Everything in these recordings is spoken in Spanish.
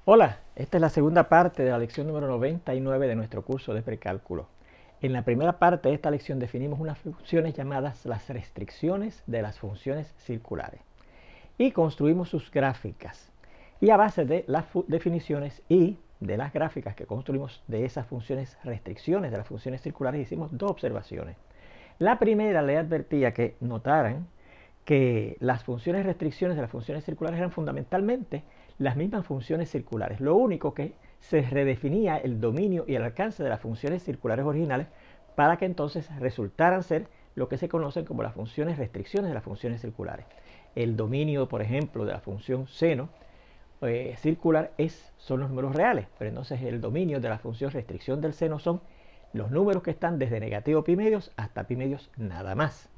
Hola, esta es la segunda parte de la lección número 99 de nuestro curso de precálculo. En la primera parte de esta lección definimos unas funciones llamadas las restricciones de las funciones circulares y construimos sus gráficas. Y a base de las definiciones y de las gráficas que construimos de esas funciones restricciones de las funciones circulares hicimos dos observaciones. La primera le advertía que notaran que las funciones restricciones de las funciones circulares eran fundamentalmente las mismas funciones circulares. Lo único que se redefinía el dominio y el alcance de las funciones circulares originales para que entonces resultaran ser lo que se conocen como las funciones restricciones de las funciones circulares. El dominio, por ejemplo, de la función seno circular son los números reales, pero entonces el dominio de la función restricción del seno son los números que están desde negativo pi medios hasta pi medios nada más.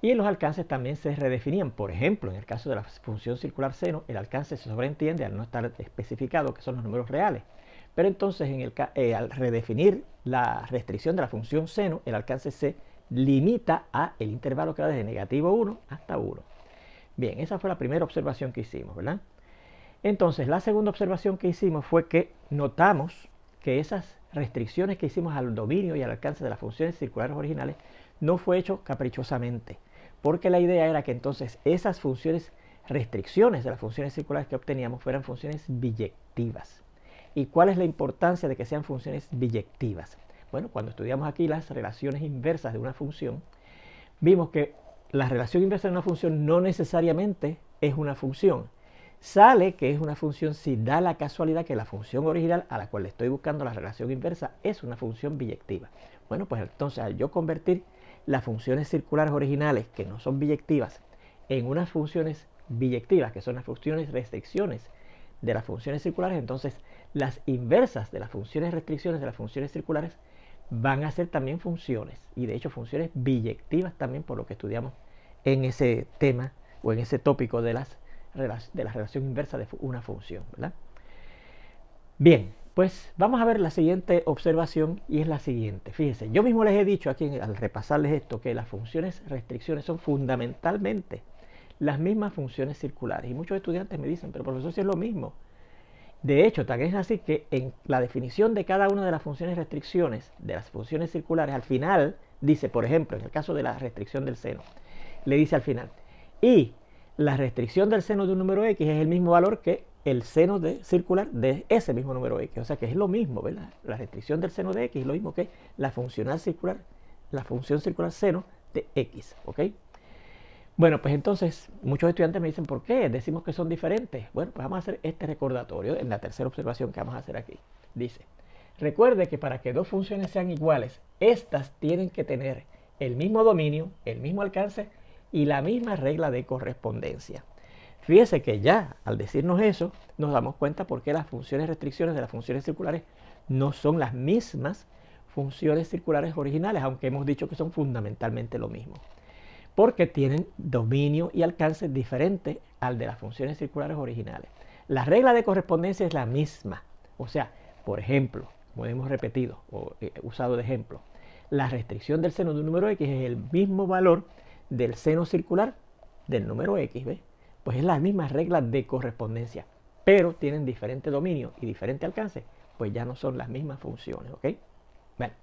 Y en los alcances también se redefinían. Por ejemplo, en el caso de la función circular seno, el alcance se sobreentiende al no estar especificado que son los números reales. Pero entonces al redefinir la restricción de la función seno, el alcance se limita a el intervalo que va desde negativo 1 hasta 1. Bien, esa fue la primera observación que hicimos, ¿verdad? Entonces, la segunda observación que hicimos fue que notamos que esas restricciones que hicimos al dominio y al alcance de las funciones circulares originales no fue hecho caprichosamente, porque la idea era que entonces esas funciones restricciones de las funciones circulares que obteníamos fueran funciones biyectivas. ¿Y cuál es la importancia de que sean funciones biyectivas? Bueno, cuando estudiamos aquí las relaciones inversas de una función, vimos que la relación inversa de una función no necesariamente es una función. Sale que es una función si da la casualidad que la función original a la cual le estoy buscando la relación inversa es una función biyectiva. Bueno, pues entonces al yo convertir las funciones circulares originales que no son biyectivas en unas funciones biyectivas, que son las funciones restricciones de las funciones circulares, entonces las inversas de las funciones restricciones de las funciones circulares van a ser también funciones, y de hecho funciones biyectivas también, por lo que estudiamos en ese tema o en ese tópico de la relación inversa de una función, ¿verdad? Bien, pues vamos a ver la siguiente observación, y es la siguiente. Fíjense, yo mismo les he dicho aquí al repasarles esto que las funciones restricciones son fundamentalmente las mismas funciones circulares, y muchos estudiantes me dicen, pero profesor, si es lo mismo. De hecho, también es así que en la definición de cada una de las funciones restricciones de las funciones circulares, al final dice, por ejemplo, en el caso de la restricción del seno, le dice al final, y la restricción del seno de un número x es el mismo valor que el seno circular de ese mismo número x. O sea que es lo mismo, ¿verdad? La restricción del seno de x es lo mismo que la función circular seno de x, ¿ok? Bueno, pues entonces muchos estudiantes me dicen, ¿por qué decimos que son diferentes? Bueno, pues vamos a hacer este recordatorio en la tercera observación que vamos a hacer aquí. Dice, recuerde que para que dos funciones sean iguales, estas tienen que tener el mismo dominio, el mismo alcance y la misma regla de correspondencia. Fíjese que ya al decirnos eso, nos damos cuenta por qué las funciones restricciones de las funciones circulares no son las mismas funciones circulares originales, aunque hemos dicho que son fundamentalmente lo mismo. Porque tienen dominio y alcance diferente al de las funciones circulares originales. La regla de correspondencia es la misma. O sea, por ejemplo, como hemos repetido o usado de ejemplo, la restricción del seno de un número x es el mismo valor del seno circular del número x, ¿ves? Pues es la misma regla de correspondencia, pero tienen diferente dominio y diferente alcance, pues ya no son las mismas funciones, ¿ok? Bueno,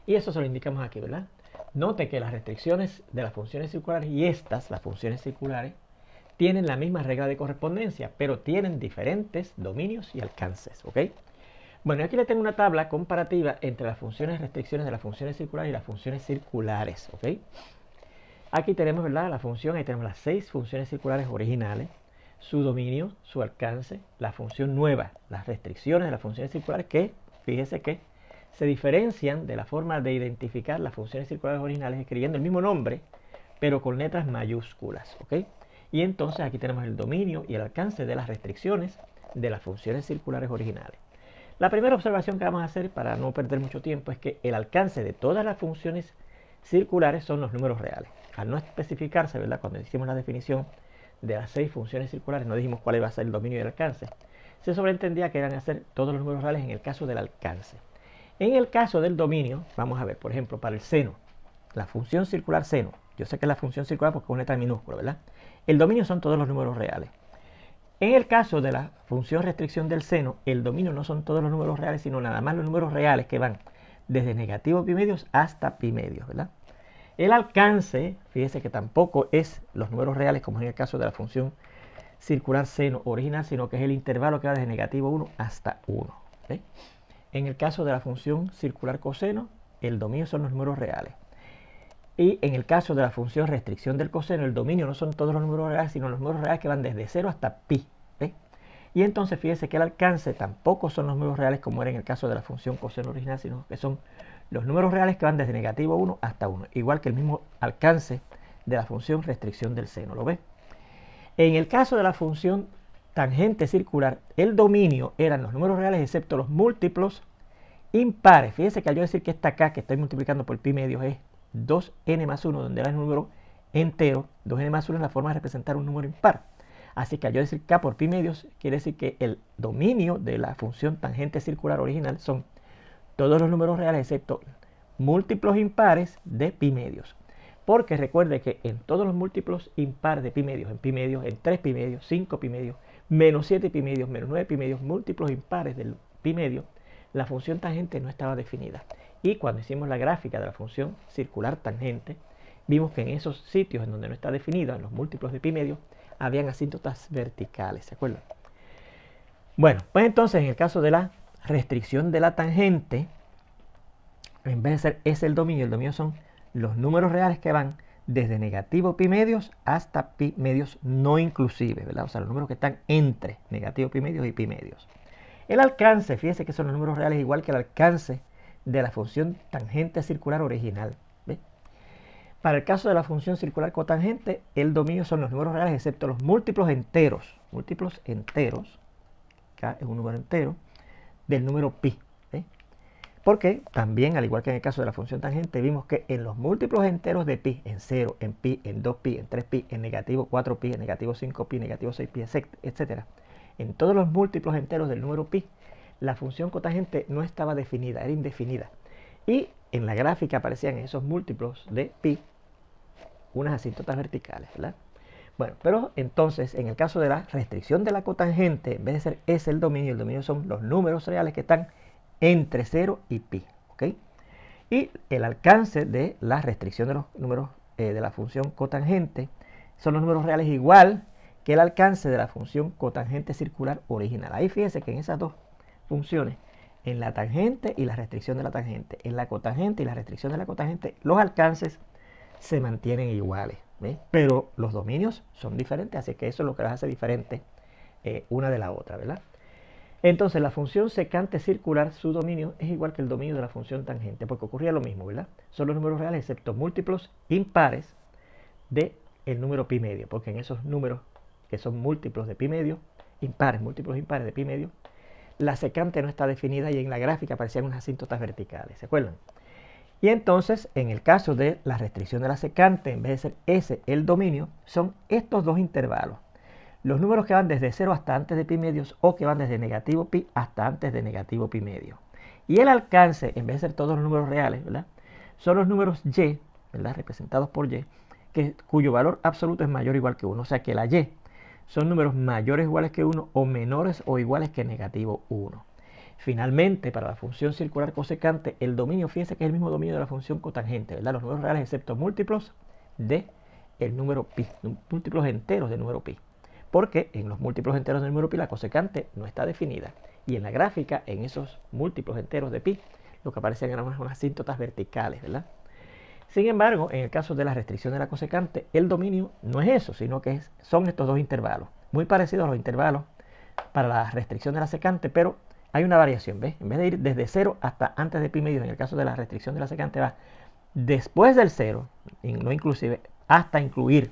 y eso se lo indicamos aquí, ¿verdad? Note que las restricciones de las funciones circulares y estas, las funciones circulares, tienen la misma regla de correspondencia, pero tienen diferentes dominios y alcances, ¿ok? Bueno, aquí le tengo una tabla comparativa entre las funciones restricciones de las funciones circulares y las funciones circulares, ¿ok? Aquí tenemos, ¿verdad?, la función, ahí tenemos las 6 funciones circulares originales, su dominio, su alcance, la función nueva, las restricciones de las funciones circulares que, fíjese que se diferencian de la forma de identificar las funciones circulares originales escribiendo el mismo nombre, pero con letras mayúsculas, ¿ok? Y entonces aquí tenemos el dominio y el alcance de las restricciones de las funciones circulares originales. La primera observación que vamos a hacer para no perder mucho tiempo es que el alcance de todas las funciones circulares son los números reales. Al no especificarse, ¿verdad?, cuando hicimos la definición de las 6 funciones circulares, no dijimos cuál iba a ser el dominio y el alcance. Se sobreentendía que iban a ser todos los números reales en el caso del alcance. En el caso del dominio, vamos a ver, por ejemplo, para el seno, la función circular seno, yo sé que es la función circular porque es una letra minúscula, ¿verdad? El dominio son todos los números reales. En el caso de la función restricción del seno, el dominio no son todos los números reales, sino nada más los números reales que van desde negativo pi medios hasta pi medios, ¿verdad? El alcance, fíjese que tampoco es los números reales, como en el caso de la función circular seno original, sino que es el intervalo que va desde negativo 1 hasta 1. ¿Sí? En el caso de la función circular coseno, el dominio son los números reales. Y en el caso de la función restricción del coseno, el dominio no son todos los números reales, sino los números reales que van desde 0 hasta pi. ¿Sí? Y entonces fíjese que el alcance tampoco son los números reales como era en el caso de la función coseno original, sino que son los números reales que van desde negativo 1 hasta 1, igual que el mismo alcance de la función restricción del seno, ¿lo ve? En el caso de la función tangente circular, el dominio eran los números reales excepto los múltiplos impares. Fíjese que al yo decir que esta k que estoy multiplicando por pi medios es 2n más 1, donde era el número entero, 2n más 1 es la forma de representar un número impar. Así que al yo decir k por pi medios, quiere decir que el dominio de la función tangente circular original son todos los números reales excepto múltiplos impares de pi medios. Porque recuerde que en todos los múltiplos impares de pi medios, en 3 pi medios, 5 pi medios, menos 7 pi medios, menos 9 pi medios, múltiplos impares del pi medio, la función tangente no estaba definida. Y cuando hicimos la gráfica de la función circular tangente, vimos que en esos sitios en donde no está definida, en los múltiplos de pi medio, habían asíntotas verticales, ¿se acuerdan? Bueno, pues entonces en el caso de la restricción de la tangente, en vez de ser ese el dominio son los números reales que van desde negativo pi medios hasta pi medios no inclusive, ¿verdad? O sea, los números que están entre negativo pi medios y pi medios. El alcance, fíjese que son los números reales igual que el alcance de la función tangente circular original. ¿Ve? Para el caso de la función circular cotangente, el dominio son los números reales excepto los múltiplos enteros. Múltiplos enteros, k es un número entero, del número pi. ¿Ve? Porque también, al igual que en el caso de la función tangente, vimos que en los múltiplos enteros de pi, en 0, en pi, en 2pi, en 3pi, en negativo 4pi, en negativo 5pi, negativo 6pi, etc. En todos los múltiplos enteros del número pi, la función cotangente no estaba definida, era indefinida. Y en la gráfica aparecían esos múltiplos de pi unas asíntotas verticales, ¿verdad? Bueno, pero entonces, en el caso de la restricción de la cotangente, en vez de ser ese el dominio son los números reales que están entre 0 y pi, ¿ok? Y el alcance de la restricción de los números de la función cotangente son los números reales igual que el alcance de la función cotangente circular original. Ahí fíjense que en esas dos funciones, en la tangente y la restricción de la tangente, en la cotangente y la restricción de la cotangente, los alcances se mantienen iguales, ¿ves? Pero los dominios son diferentes, así que eso es lo que las hace diferentes una de la otra, ¿verdad? Entonces la función secante circular, su dominio es igual que el dominio de la función tangente, porque ocurría lo mismo, ¿verdad? Son los números reales excepto múltiplos impares del número pi medio, porque en esos números que son múltiplos de pi medio, múltiplos impares de pi medio, la secante no está definida y en la gráfica aparecían unas asíntotas verticales, ¿se acuerdan? Y entonces, en el caso de la restricción de la secante, en vez de ser ese el dominio, son estos dos intervalos. Los números que van desde 0 hasta antes de pi medios o que van desde negativo pi hasta antes de negativo pi medio. Y el alcance, en vez de ser todos los números reales, ¿verdad? Son los números y, ¿verdad? Representados por y, cuyo valor absoluto es mayor o igual que 1. O sea que la y son números mayores o iguales que 1 o menores o iguales que negativo 1. Finalmente, para la función circular cosecante, el dominio, fíjense que es el mismo dominio de la función cotangente, ¿verdad? Los números reales excepto múltiplos de el número pi, múltiplos enteros del número pi. Porque en los múltiplos enteros del número pi la cosecante no está definida. Y en la gráfica, en esos múltiplos enteros de pi, lo que aparecen eran unas asíntotas verticales, ¿verdad? Sin embargo, en el caso de la restricción de la cosecante, el dominio no es eso, sino que son estos dos intervalos. Muy parecidos a los intervalos para la restricción de la secante, pero hay una variación, ¿ves? En vez de ir desde 0 hasta antes de pi medios, en el caso de la restricción de la secante va después del 0, no inclusive, hasta incluir,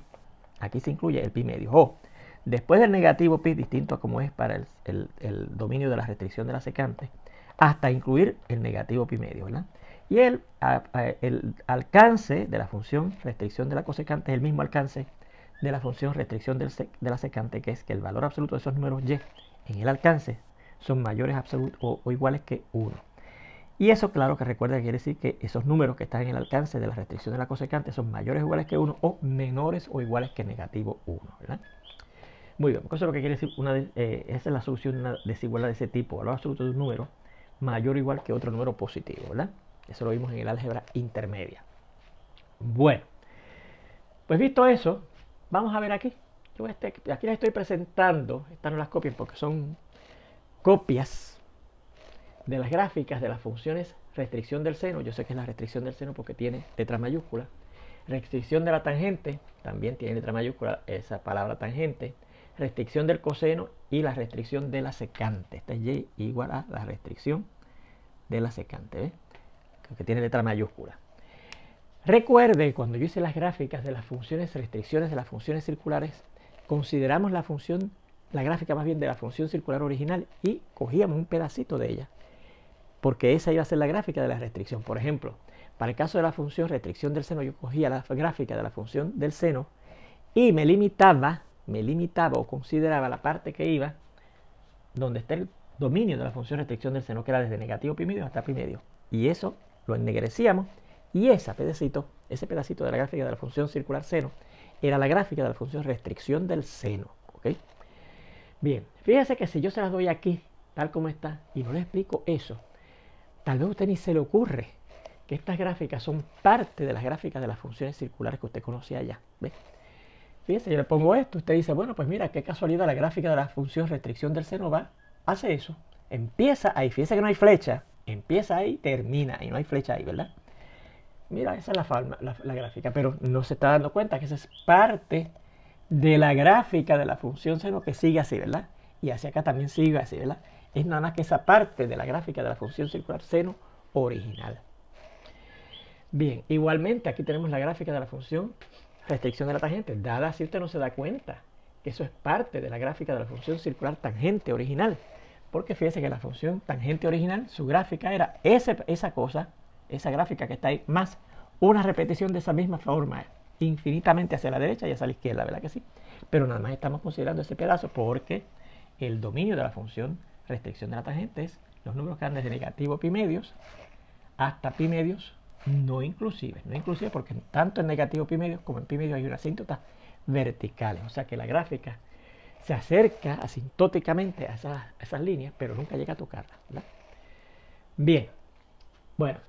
aquí se incluye el pi medios, o después del negativo pi, distinto a como es para el dominio de la restricción de la secante, hasta incluir el negativo pi medio, ¿verdad? Y el alcance de la función restricción de la cosecante es el mismo alcance de la función restricción de la secante, que es que el valor absoluto de esos números y en el alcance son mayores o iguales que 1. Y eso, claro, que recuerda que quiere decir que esos números que están en el alcance de la restricción de la cosecante son mayores o iguales que 1 o menores o iguales que negativo 1, ¿verdad? Muy bien, eso es lo que quiere decir, esa es la solución de una desigualdad de ese tipo, valor absoluto de un número mayor o igual que otro número positivo, ¿verdad? Eso lo vimos en el álgebra intermedia. Bueno, pues visto eso, vamos a ver aquí. Aquí les estoy presentando, estas no las copien porque son copias de las gráficas de las funciones restricción del seno. Yo sé que es la restricción del seno porque tiene letra mayúscula. Restricción de la tangente, también tiene letra mayúscula esa palabra tangente. Restricción del coseno y la restricción de la secante. Esta es y igual a la restricción de la secante, ¿ves? Que tiene letra mayúscula. Recuerde, cuando yo hice las gráficas de las funciones restricciones de las funciones circulares, consideramos la gráfica más bien de la función circular original y cogíamos un pedacito de ella, porque esa iba a ser la gráfica de la restricción. Por ejemplo, para el caso de la función restricción del seno, yo cogía la gráfica de la función del seno y me limitaba o consideraba la parte que iba donde está el dominio de la función restricción del seno, que era desde negativo pi medio hasta pi medio. Y eso lo ennegrecíamos, y ese pedacito de la gráfica de la función circular seno era la gráfica de la función restricción del seno. ¿Okay? Bien, fíjese que si yo se las doy aquí, tal como está, y no le explico eso, tal vez a usted ni se le ocurre que estas gráficas son parte de las gráficas de las funciones circulares que usted conocía ya. ¿Ve? Fíjese, yo le pongo esto, usted dice, bueno, pues mira, qué casualidad, la gráfica de la función restricción del seno hace eso. Empieza ahí, fíjese que no hay flecha, empieza ahí, termina ahí, no hay flecha ahí, ¿verdad? Mira, esa es la gráfica, pero no se está dando cuenta que esa es parte de la gráfica de la función seno que sigue así, ¿verdad? Y hacia acá también sigue así, ¿verdad? Es nada más que esa parte de la gráfica de la función circular seno original. Bien, igualmente aquí tenemos la gráfica de la función restricción de la tangente, dada si usted no se da cuenta que eso es parte de la gráfica de la función circular tangente original. Porque fíjese que la función tangente original, su gráfica era esa gráfica que está ahí, más una repetición de esa misma forma, infinitamente hacia la derecha y hacia la izquierda, ¿verdad que sí? Pero nada más estamos considerando ese pedazo porque el dominio de la función restricción de la tangente es los números que van desde negativo pi medios hasta pi medios no inclusive porque tanto en negativo pi medios como en pi medios hay unas asíntotas verticales, o sea que la gráfica se acerca asintóticamente a esas líneas, pero nunca llega a tocarlas, ¿verdad? Bien, bueno,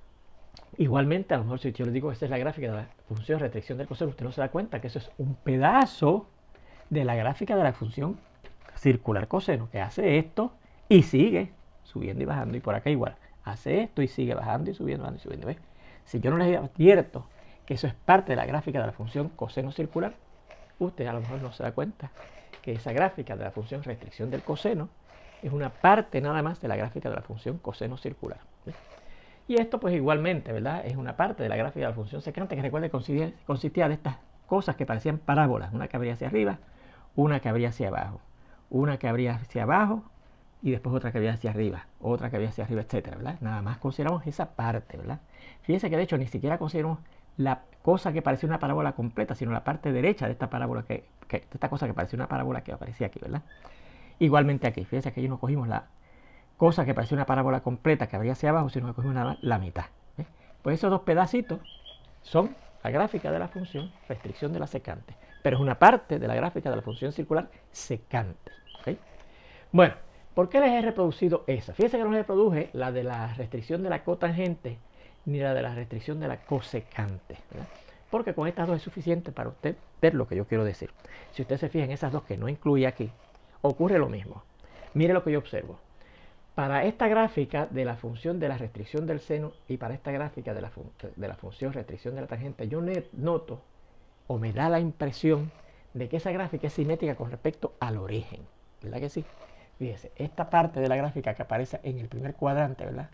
igualmente a lo mejor si yo le digo que esta es la gráfica de la función restricción del coseno, usted no se da cuenta que eso es un pedazo de la gráfica de la función circular coseno, que hace esto y sigue subiendo y bajando, y por acá igual, hace esto y sigue bajando y subiendo, ¿ves? Si yo no les advierto que eso es parte de la gráfica de la función coseno circular, usted a lo mejor no se da cuenta que esa gráfica de la función restricción del coseno es una parte nada más de la gráfica de la función coseno circular. ¿Ves? Y esto pues igualmente, ¿verdad? Es una parte de la gráfica de la función secante que recuerde consistía de estas cosas que parecían parábolas, una que abría hacia arriba, una que abría hacia abajo, una que abría hacia abajo y después otra que había hacia arriba, otra que había hacia arriba, etcétera, ¿verdad? Nada más consideramos esa parte, ¿verdad? Fíjense que de hecho ni siquiera consideramos la cosa que parecía una parábola completa, sino la parte derecha de esta parábola de esta cosa que parecía una parábola que aparecía aquí, ¿verdad? Igualmente aquí, fíjense que aquí no cogimos la cosa que parecía una parábola completa que habría hacia abajo, sino que cogimos nada más la mitad. ¿Ves? Pues esos dos pedacitos son la gráfica de la función restricción de la secante, pero es una parte de la gráfica de la función circular secante. ¿Okay? Bueno, ¿por qué les he reproducido esa? Fíjense que no les reproduje la de la restricción de la cotangente ni la de la restricción de la cosecante, ¿verdad? Porque con estas dos es suficiente para usted ver lo que yo quiero decir. Si usted se fija en esas dos que no incluye aquí, ocurre lo mismo. Mire lo que yo observo. Para esta gráfica de la función de la restricción del seno y para esta gráfica de la función restricción de la tangente, yo noto o me da la impresión de que esa gráfica es simétrica con respecto al origen, ¿verdad que sí? Fíjese, esta parte de la gráfica que aparece en el primer cuadrante, ¿verdad?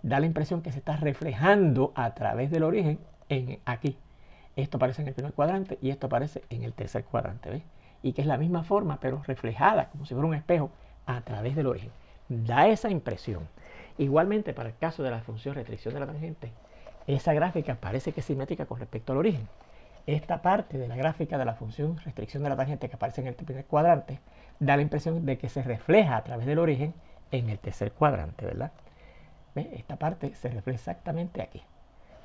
Da la impresión que se está reflejando a través del origen aquí. Esto aparece en el primer cuadrante y esto aparece en el tercer cuadrante, ¿ves? Y que es la misma forma, pero reflejada, como si fuera un espejo, a través del origen. Da esa impresión. Igualmente, para el caso de la función restricción de la tangente, esa gráfica parece que es simétrica con respecto al origen. Esta parte de la gráfica de la función restricción de la tangente que aparece en el primer cuadrante da la impresión de que se refleja a través del origen en el tercer cuadrante, ¿verdad? ¿Ves? Esta parte se refleja exactamente aquí.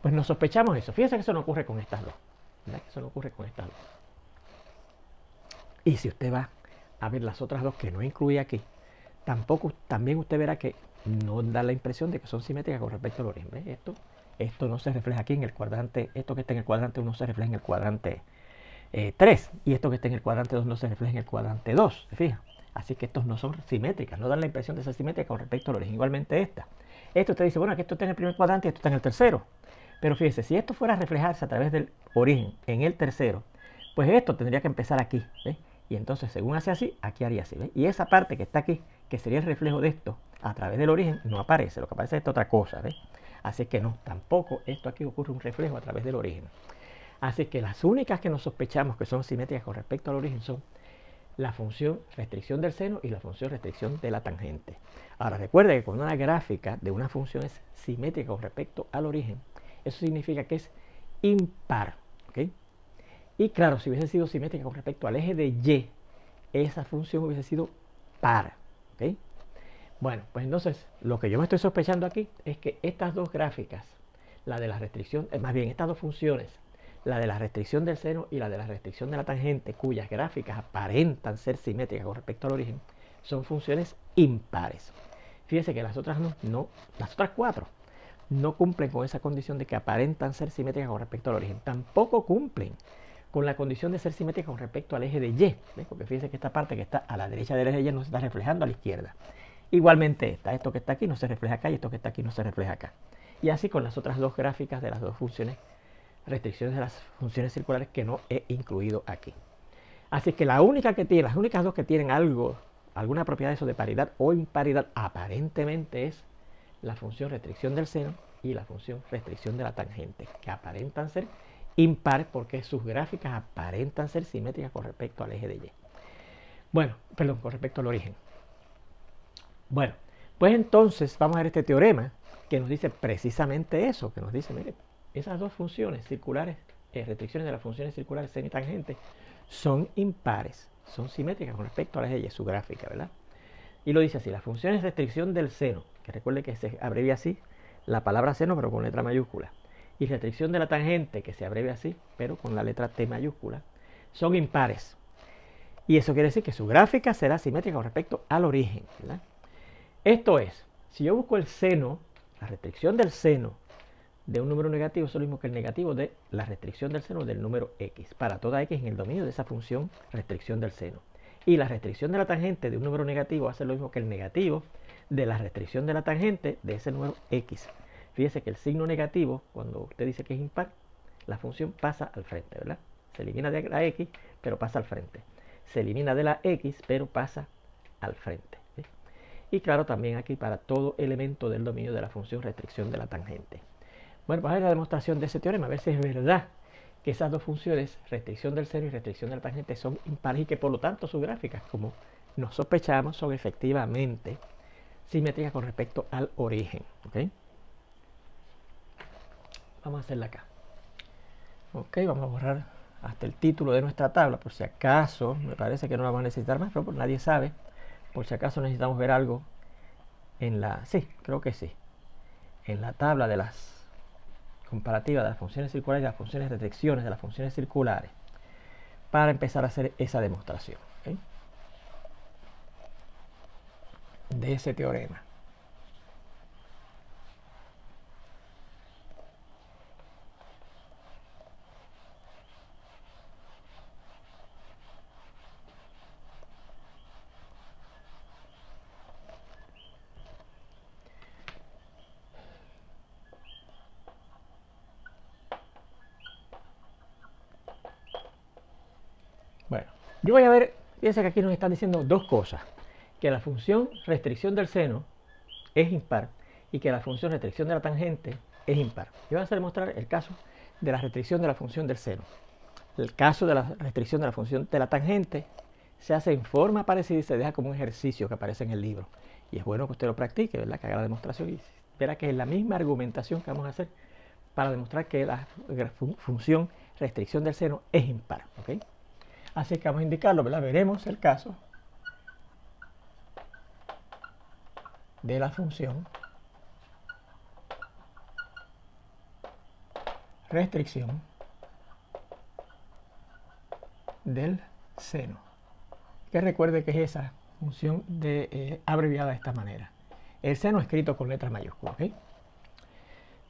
Pues nos sospechamos eso. Fíjense que eso no ocurre con estas dos, ¿verdad? Eso no ocurre con estas dos. Y si usted va a ver las otras dos que no incluye aquí, también usted verá que no da la impresión de que son simétricas con respecto al origen. ¿Ves? Esto no se refleja aquí en el cuadrante, esto que está en el cuadrante 1 se refleja en el cuadrante 3, y esto que está en el cuadrante 2 no se refleja en el cuadrante 2, ¿se fija? Así que estos no son simétricas, no dan la impresión de ser simétricas con respecto al origen. Igualmente esto usted dice, bueno, que esto está en el primer cuadrante y esto está en el tercero. Pero fíjese, si esto fuera a reflejarse a través del origen en el tercero, pues esto tendría que empezar aquí, ¿ves? Y entonces, según hace así, aquí haría así, ¿ves? Y esa parte que está aquí, que sería el reflejo de esto a través del origen, no aparece. Lo que aparece es esta otra cosa, ¿ves? Así que no, tampoco esto aquí ocurre un reflejo a través del origen. Así que las únicas que nos sospechamos que son simétricas con respecto al origen son la función restricción del seno y la función restricción de la tangente. Ahora recuerde que cuando una gráfica de una función es simétrica con respecto al origen, eso significa que es impar, ¿ok? Y claro, si hubiese sido simétrica con respecto al eje de Y, esa función hubiese sido par, ¿ok? Bueno, pues entonces lo que yo me estoy sospechando aquí es que estas dos gráficas, la de la restricción, más bien estas dos funciones, la de la restricción del seno y la de la restricción de la tangente, cuyas gráficas aparentan ser simétricas con respecto al origen, son funciones impares. Fíjense que las otras las otras cuatro no cumplen con esa condición de que aparentan ser simétricas con respecto al origen. Tampoco cumplen con la condición de ser simétricas con respecto al eje de Y, ¿ves? Porque fíjense que esta parte que está a la derecha del eje de Y no se está reflejando a la izquierda. Igualmente esto que está aquí no se refleja acá y esto que está aquí no se refleja acá. Y así con las otras dos gráficas de las dos funciones, restricciones de las funciones circulares que no he incluido aquí. Así que las únicas dos que tienen alguna propiedad de eso de paridad o imparidad, aparentemente es la función restricción del seno y la función restricción de la tangente, que aparentan ser impares porque sus gráficas aparentan ser simétricas con respecto al eje de Y. Bueno, perdón, con respecto al origen. Bueno, pues entonces vamos a ver este teorema que nos dice precisamente eso, que nos dice, mire, esas dos funciones circulares, restricciones de las funciones circulares seno y tangente, son impares, son simétricas con respecto a la eje de su gráfica, ¿verdad? Y lo dice así, la función es restricción del seno, que recuerde que se abrevia así, la palabra seno pero con letra mayúscula, y restricción de la tangente, que se abrevia así, pero con la letra T mayúscula, son impares. Y eso quiere decir que su gráfica será simétrica con respecto al origen, ¿verdad? Esto es, si yo busco el seno, la restricción del seno de un número negativo es lo mismo que el negativo de la restricción del seno del número x, para toda x en el dominio de esa función restricción del seno. Y la restricción de la tangente de un número negativo hace lo mismo que el negativo de la restricción de la tangente de ese número x. Fíjese que el signo negativo, cuando usted dice que es impar, la función pasa al frente, ¿verdad? Se elimina de la x, pero pasa al frente. Se elimina de la x, pero pasa al frente. ¿Sí? Y claro, también aquí para todo elemento del dominio de la función restricción de la tangente. Bueno, vamos a ver la demostración de ese teorema, a ver si es verdad que esas dos funciones, restricción del seno y restricción de la tangente, son impares y que por lo tanto sus gráficas, como nos sospechamos, son efectivamente simétricas con respecto al origen. ¿Okay? Vamos a hacerla acá. Ok, vamos a borrar hasta el título de nuestra tabla, por si acaso, me parece que no la vamos a necesitar más, pero nadie sabe, por si acaso necesitamos ver algo en la, sí, creo que sí, en la tabla de las comparativas de las funciones circulares y las funciones de restricciones de las funciones circulares, para empezar a hacer esa demostración, ¿okay? De ese teorema. Bueno, yo voy a ver, fíjense que aquí nos están diciendo dos cosas, que la función restricción del seno es impar y que la función restricción de la tangente es impar. Y vamos a demostrar el caso de la restricción de la función del seno. El caso de la restricción de la función de la tangente se hace en forma parecida y se deja como un ejercicio que aparece en el libro. Y es bueno que usted lo practique, ¿verdad? Que haga la demostración y verá que es la misma argumentación que vamos a hacer para demostrar que la función restricción del seno es impar. ¿Okay? Así que vamos a indicarlo, ¿verdad? Veremos el caso de la función restricción del seno, que recuerde que es esa función abreviada de esta manera. El seno escrito con letras mayúsculas. ¿Okay?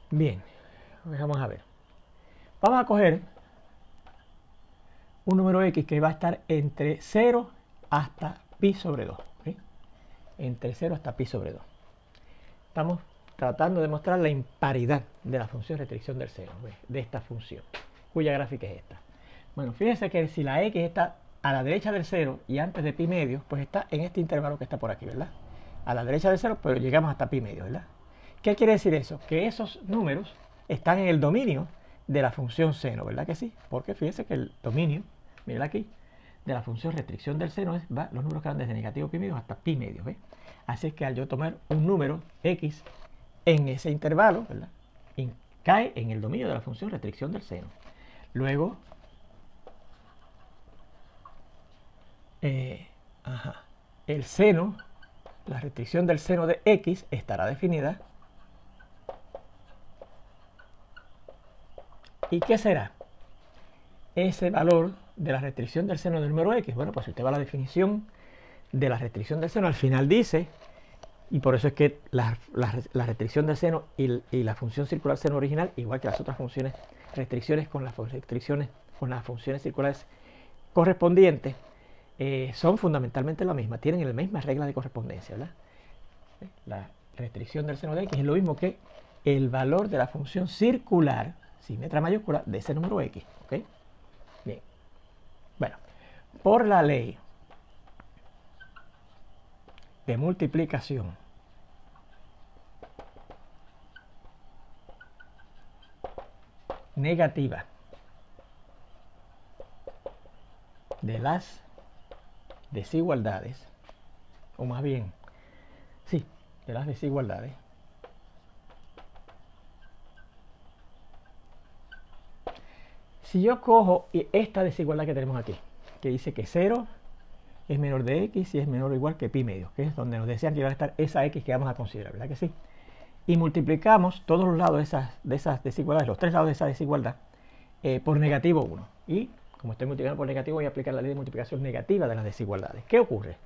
Bien, vamos a ver. Vamos a coger un número x que va a estar entre 0 hasta pi sobre 2. ¿Okay? Entre 0 hasta pi sobre 2. Estamos tratando de mostrar la imparidad de la función restricción del seno, ¿ves? De esta función, cuya gráfica es esta. Bueno, fíjense que si la x está a la derecha del 0 y antes de pi medio, pues está en este intervalo que está por aquí, ¿verdad? A la derecha del 0, pero llegamos hasta pi medio, ¿verdad? ¿Qué quiere decir eso? Que esos números están en el dominio de la función seno, ¿verdad que sí? Porque fíjense que el dominio, miren aquí, de la función restricción del seno es los números que van desde negativo pi medio hasta pi medio, ¿ves? Así es que al yo tomar un número x en ese intervalo, ¿verdad? Cae en el dominio de la función restricción del seno. Luego, el seno, la restricción del seno de x estará definida. ¿Y qué será ese valor de la restricción del seno del número x? Bueno, pues si usted va a la definición de la restricción del seno, al final dice, y por eso es que la restricción del seno y la función circular seno original, igual que las otras funciones, restricciones con las funciones circulares correspondientes, son fundamentalmente la misma, tienen la misma regla de correspondencia, ¿verdad? La restricción del seno de x es lo mismo que el valor de la función circular, sin letra mayúscula, de ese número x, ¿ok? Bien. Bueno, por la ley de multiplicación negativa de las desigualdades, o más bien, sí, de las desigualdades, si yo cojo esta desigualdad que tenemos aquí, que dice que 0 es menor de x y es menor o igual que pi medio, que es donde nos decían que iba a estar esa x que vamos a considerar, ¿verdad que sí? Y multiplicamos todos los lados de esas desigualdades, los tres lados de esa desigualdad, por negativo 1. Y como estoy multiplicando por negativo, voy a aplicar la ley de multiplicación negativa de las desigualdades. ¿Qué ocurre?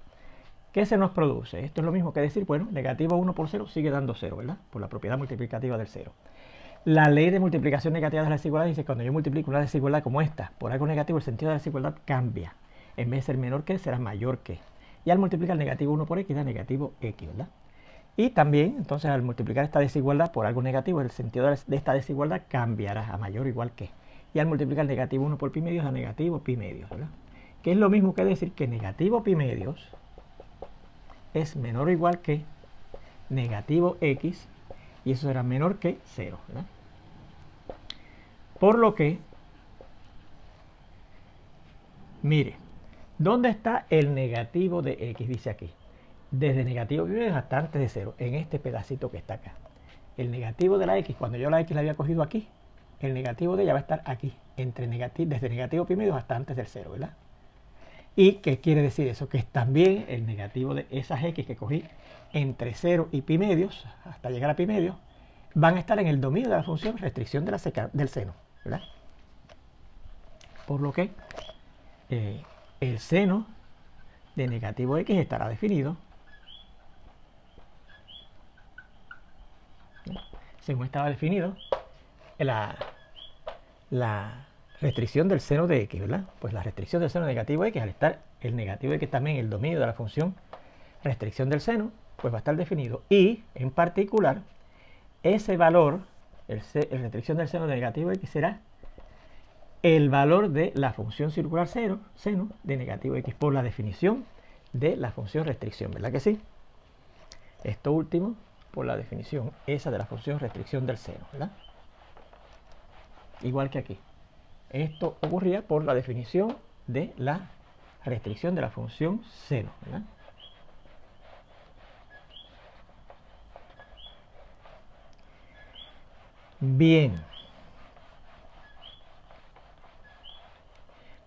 ¿Qué se nos produce? Esto es lo mismo que decir, bueno, negativo 1 por 0 sigue dando 0, ¿verdad? Por la propiedad multiplicativa del 0. La ley de multiplicación negativa de las desigualdades dice que cuando yo multiplico una desigualdad como esta por algo negativo, el sentido de la desigualdad cambia. En vez de ser menor que, será mayor que. Y al multiplicar negativo 1 por x da negativo x, ¿verdad? Y también, entonces, al multiplicar esta desigualdad por algo negativo, el sentido de esta desigualdad cambiará a mayor o igual que. Y al multiplicar negativo 1 por pi medios da negativo pi medios, ¿verdad? Que es lo mismo que decir que negativo pi medios es menor o igual que negativo x, y eso será menor que 0, ¿verdad? Por lo que, mire, ¿dónde está el negativo de x? Dice aquí, desde negativo pi medios hasta antes de 0, en este pedacito que está acá. El negativo de la x, cuando yo la x la había cogido aquí, el negativo de ella va a estar aquí, desde negativo pi medios hasta antes del 0, ¿verdad? ¿Y qué quiere decir eso? Que es también el negativo de esas x que cogí entre 0 y pi medios, hasta llegar a pi medios, van a estar en el dominio de la función restricción del seno, ¿verdad? Por lo que el seno de negativo x estará definido según estaba definido la restricción del seno de x, ¿verdad? Pues la restricción del seno negativo x, al estar el negativo x también en el dominio de la función restricción del seno, pues va a estar definido. Y, en particular, ese valor, la restricción del seno de negativo x, será el valor de la función circular seno de negativo x por la definición de la función restricción, ¿verdad que sí? Esto último por la definición esa de la función restricción del seno, ¿verdad? Igual que aquí. Esto ocurría por la definición de la restricción de la función seno, ¿verdad? Bien.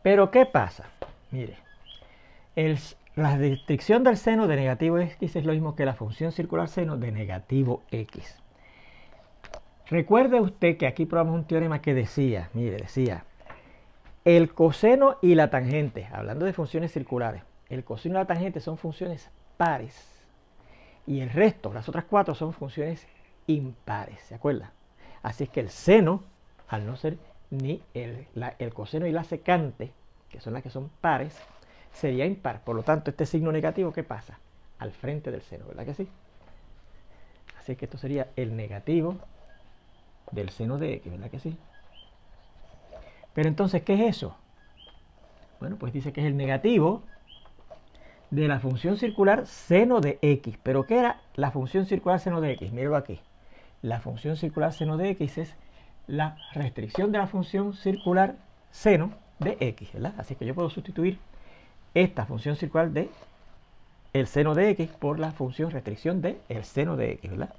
Pero ¿qué pasa? Mire, la restricción del seno de negativo x es lo mismo que la función circular seno de negativo x. Recuerde usted que aquí probamos un teorema que decía, mire, decía, el coseno y la tangente, hablando de funciones circulares, el coseno y la tangente son funciones pares. Y el resto, las otras 4, son funciones impares, ¿se acuerdan? Así es que el seno, al no ser ni el coseno y la secante, que son las que son pares, sería impar. Por lo tanto, este signo negativo, ¿qué pasa? Al frente del seno, ¿verdad que sí? Así que esto sería el negativo del seno de x, ¿verdad que sí? Pero entonces, ¿qué es eso? Bueno, pues dice que es el negativo de la función circular seno de x. ¿Pero qué era la función circular seno de x? Míralo aquí. La función circular seno de x es la restricción de la función circular seno de x, ¿verdad? Así que yo puedo sustituir esta función circular de el seno de x por la función restricción de el seno de x, ¿verdad?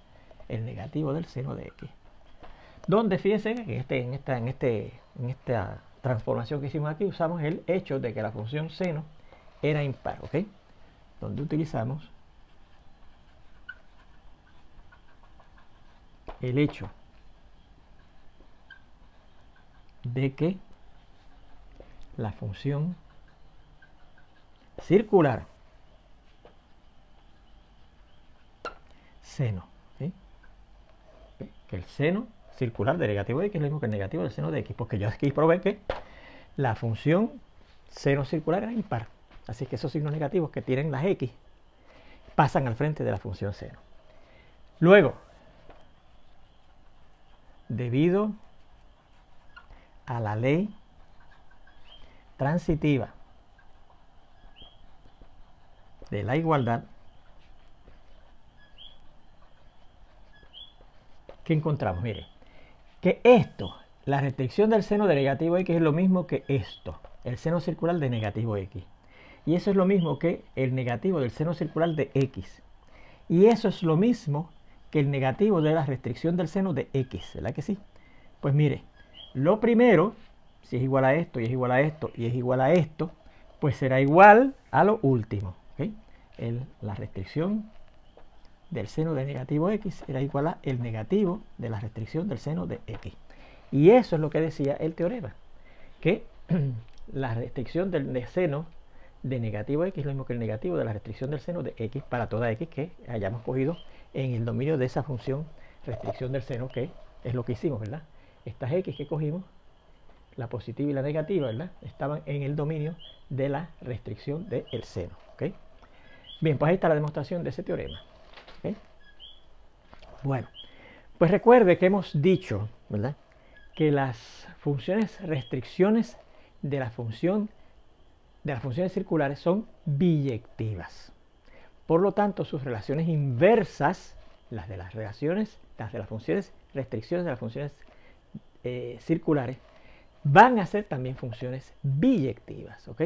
El negativo del seno de x. Donde fíjense que en esta transformación que hicimos aquí usamos el hecho de que la función seno era impar, ¿ok? Donde utilizamos el hecho de que la función circular seno, ¿sí? Que el seno circular de negativo de x es lo mismo que el negativo del seno de x, porque yo aquí probé que la función seno circular era impar. Así que esos signos negativos que tienen las x pasan al frente de la función seno. Luego, debido a la ley transitiva de la igualdad, ¿qué encontramos? Mire, que esto, la restricción del seno de negativo x es lo mismo que esto, el seno circular de negativo x. Y eso es lo mismo que el negativo del seno circular de x. Y eso es lo mismo que el negativo de la restricción del seno de x, ¿verdad que sí? Pues mire, lo primero, si es igual a esto, y es igual a esto, y es igual a esto, pues será igual a lo último, ¿ok? La restricción del seno de negativo x era igual a el negativo de la restricción del seno de x. Y eso es lo que decía el teorema, que la restricción del seno de negativo x es lo mismo que el negativo de la restricción del seno de x para toda x que hayamos cogido en el dominio de esa función restricción del seno, que es lo que hicimos, ¿verdad? Estas x que cogimos, la positiva y la negativa, ¿verdad?, estaban en el dominio de la restricción del seno, ¿ok? Bien, pues ahí está la demostración de ese teorema, ¿ok? Bueno, pues recuerde que hemos dicho, ¿verdad?, que las funciones restricciones de las funciones circulares son biyectivas. Por lo tanto, sus relaciones inversas, las de las funciones restricciones de las funciones circulares, van a ser también funciones biyectivas, ¿ok?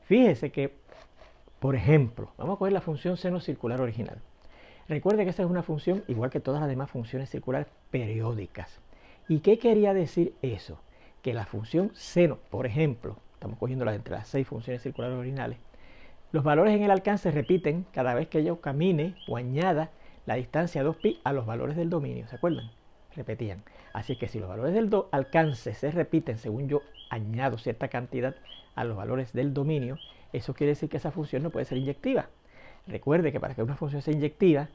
Fíjese que, por ejemplo, vamos a coger la función seno circular original. Recuerde que esa es una función igual que todas las demás funciones circulares periódicas. ¿Y qué quería decir eso? Que la función seno, por ejemplo, estamos cogiéndola entre las 6 funciones circulares originales, los valores en el alcance repiten cada vez que yo camine o añada la distancia 2pi a los valores del dominio, ¿se acuerdan? Repetían. Así que si los valores del alcance se repiten según yo añado cierta cantidad a los valores del dominio, eso quiere decir que esa función no puede ser inyectiva. Recuerde que para que una función sea inyectiva,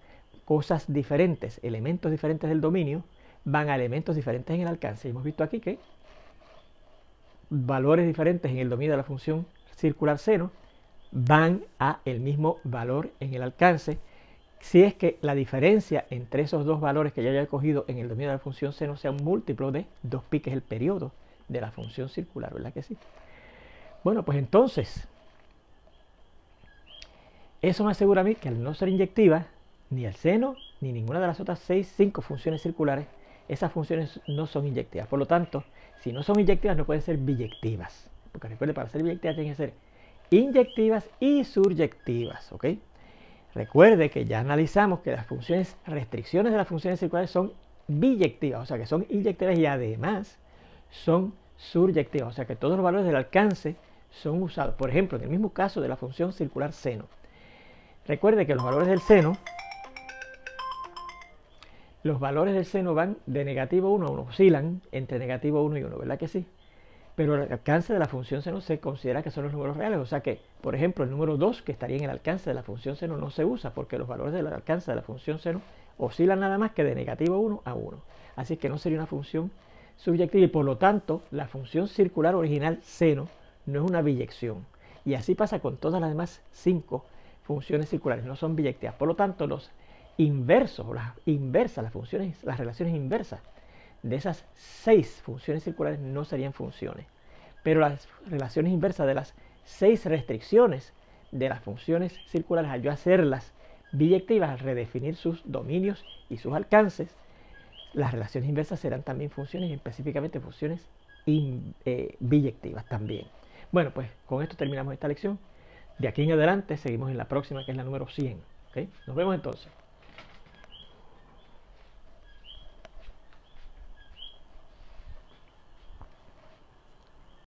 cosas diferentes, elementos diferentes del dominio, van a elementos diferentes en el alcance. Y hemos visto aquí que valores diferentes en el dominio de la función circular seno van a el mismo valor en el alcance, si es que la diferencia entre esos dos valores que ya haya cogido en el dominio de la función seno sea un múltiplo de 2pi, que es el periodo de la función circular, ¿verdad que sí? Bueno, pues entonces, eso me asegura a mí que al no ser inyectiva, ni el seno, ni ninguna de las otras 5 funciones circulares, esas funciones no son inyectivas. Por lo tanto, si no son inyectivas, no pueden ser biyectivas. Porque recuerde, para ser biyectivas tienen que ser inyectivas y suryectivas, ¿ok? Recuerde que ya analizamos que las funciones restricciones de las funciones circulares son biyectivas, o sea que son inyectivas y además son suryectivas, o sea que todos los valores del alcance son usados. Por ejemplo, en el mismo caso de la función circular seno. Recuerde que los valores del seno van de negativo 1 a 1, oscilan entre negativo 1 y 1, ¿verdad que sí? pero el alcance de la función seno se considera que son los números reales. O sea que, por ejemplo, el número 2, que estaría en el alcance de la función seno, no se usa porque los valores del alcance de la función seno oscilan nada más que de negativo 1 a 1. Así que no sería una función subjetiva y por lo tanto la función circular original seno no es una biyección. Y así pasa con todas las demás 5 funciones circulares, no son biyectivas. Por lo tanto, los inversos, o las inversas, las relaciones inversas de esas 6 funciones circulares no serían funciones. Pero las relaciones inversas de las 6 restricciones de las funciones circulares, al yo hacerlas biyectivas, al redefinir sus dominios y sus alcances, las relaciones inversas serán también funciones, y específicamente funciones biyectivas también. Bueno, pues con esto terminamos esta lección. De aquí en adelante seguimos en la próxima, que es la número 100. ¿Okay? Nos vemos entonces.